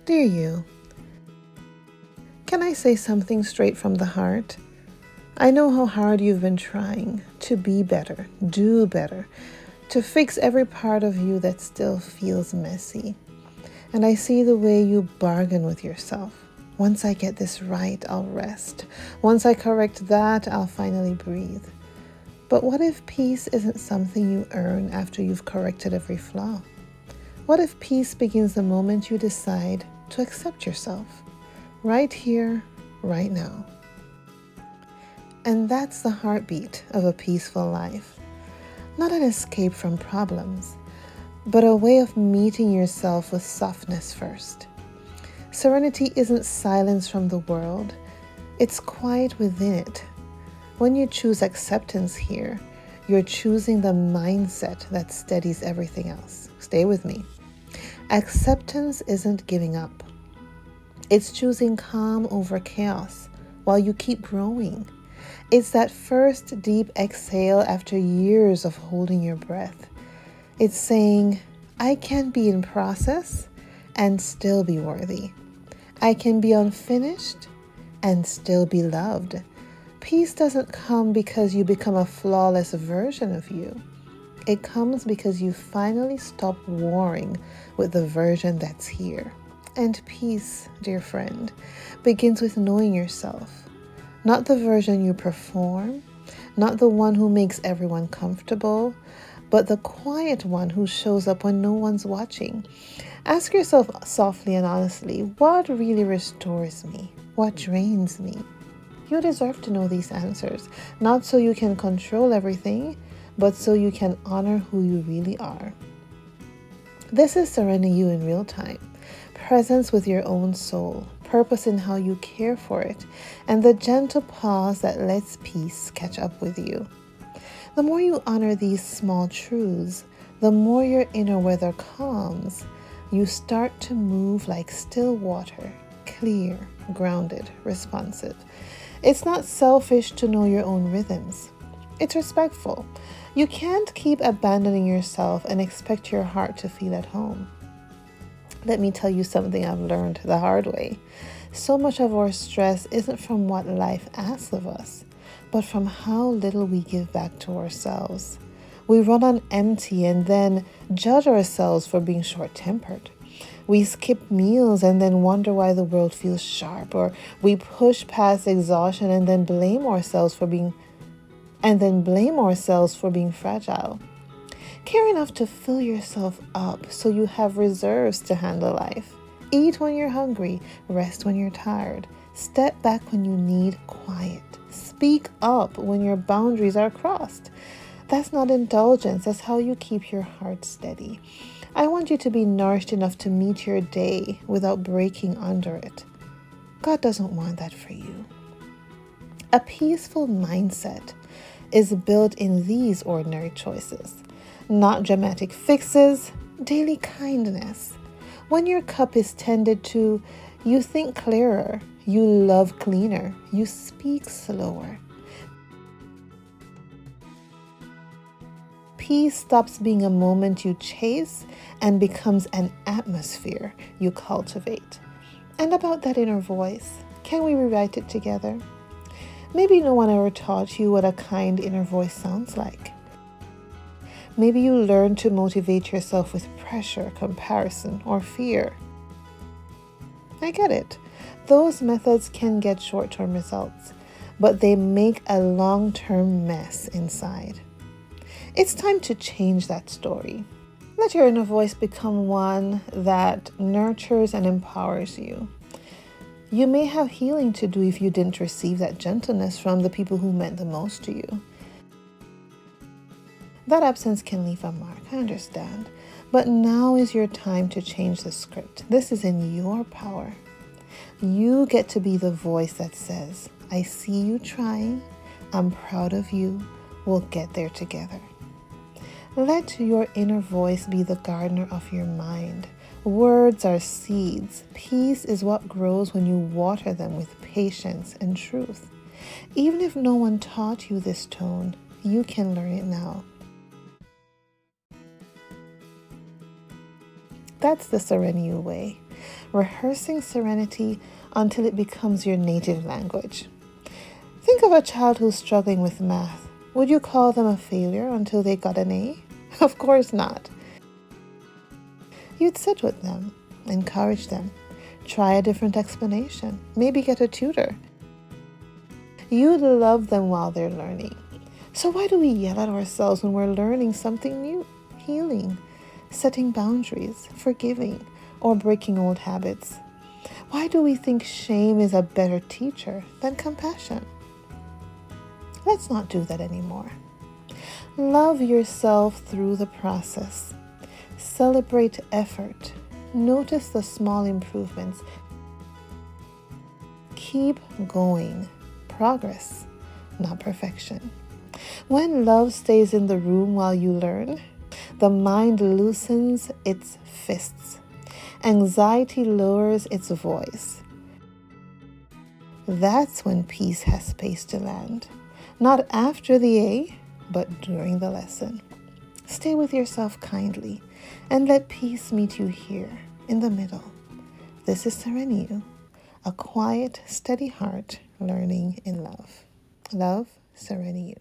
Dear you, can I say something straight from the heart? I know how hard you've been trying to be better, do better, to fix every part of you that still feels messy. And I see the way you bargain with yourself. Once I get this right, I'll rest. Once I correct that, I'll finally breathe. But what if peace isn't something you earn after you've corrected every flaw? What if peace begins the moment you decide to accept yourself? Right here, right now. And that's the heartbeat of a peaceful life. Not an escape from problems, but a way of meeting yourself with softness first. Serenity isn't silence from the world, it's quiet within it. When you choose acceptance here, you're choosing the mindset that steadies everything else. Stay with me. Acceptance isn't giving up. It's choosing calm over chaos while you keep growing. It's that first deep exhale after years of holding your breath. It's saying, I can be in process and still be worthy. I can be unfinished and still be loved. Peace doesn't come because you become a flawless version of you. It comes because you finally stop warring with the version that's here. And peace, dear friend, begins with knowing yourself. Not the version you perform, not the one who makes everyone comfortable, but the quiet one who shows up when no one's watching. Ask yourself softly and honestly, what really restores me? What drains me? You deserve to know these answers, not so you can control everything, but so you can honor who you really are. This is Sereniyu in real time. Presence with your own soul, purpose in how you care for it, and the gentle pause that lets peace catch up with you. The more you honor these small truths, the more your inner weather calms. You start to move like still water, clear, grounded, responsive. It's not selfish to know your own rhythms. It's respectful. You can't keep abandoning yourself and expect your heart to feel at home. Let me tell you something I've learned the hard way. So much of our stress isn't from what life asks of us, but from how little we give back to ourselves. We run on empty and then judge ourselves for being short-tempered. We skip meals and then wonder why the world feels sharp, or we push past exhaustion and then blame ourselves for being fragile. Care enough to fill yourself up so you have reserves to handle life. Eat when you're hungry, rest when you're tired, step back when you need quiet, speak up when your boundaries are crossed. That's not indulgence, that's how you keep your heart steady. I want you to be nourished enough to meet your day without breaking under it. God doesn't want that for you. A peaceful mindset is built in these ordinary choices. Not dramatic fixes, daily kindness. When your cup is tended to, you think clearer, you love cleaner, you speak slower. Peace stops being a moment you chase and becomes an atmosphere you cultivate. And about that inner voice, can we rewrite it together? Maybe no one ever taught you what a kind inner voice sounds like. Maybe you learned to motivate yourself with pressure, comparison, or fear. I get it. Those methods can get short-term results, but they make a long-term mess inside. It's time to change that story. Let your inner voice become one that nurtures and empowers you. You may have healing to do if you didn't receive that gentleness from the people who meant the most to you. That absence can leave a mark, I understand. But now is your time to change the script. This is in your power. You get to be the voice that says, I see you trying, I'm proud of you, we'll get there together. Let your inner voice be the gardener of your mind. Words are seeds. Peace is what grows when you water them with patience and truth. Even if no one taught you this tone, you can learn it now. That's the Sereniyu way. rehearsing serenity until it becomes your native language. Think of a child who's struggling with math. Would you call them a failure until they got an A? Of course not. You'd sit with them, encourage them, try a different explanation, maybe get a tutor. You'd love them while they're learning. So why do we yell at ourselves when we're learning something new? Healing, setting boundaries, forgiving, or breaking old habits. Why do we think shame is a better teacher than compassion? Let's not do that anymore. Love yourself through the process. Celebrate effort. Notice the small improvements. Keep going. Progress, not perfection. When love stays in the room while you learn, the mind loosens its fists. Anxiety lowers its voice. That's when peace has space to land. Not after the A, but during the lesson. Stay with yourself kindly and let peace meet you here in the middle. This is Sereniyu, a quiet, steady heart learning in love. Love, Sereniyu.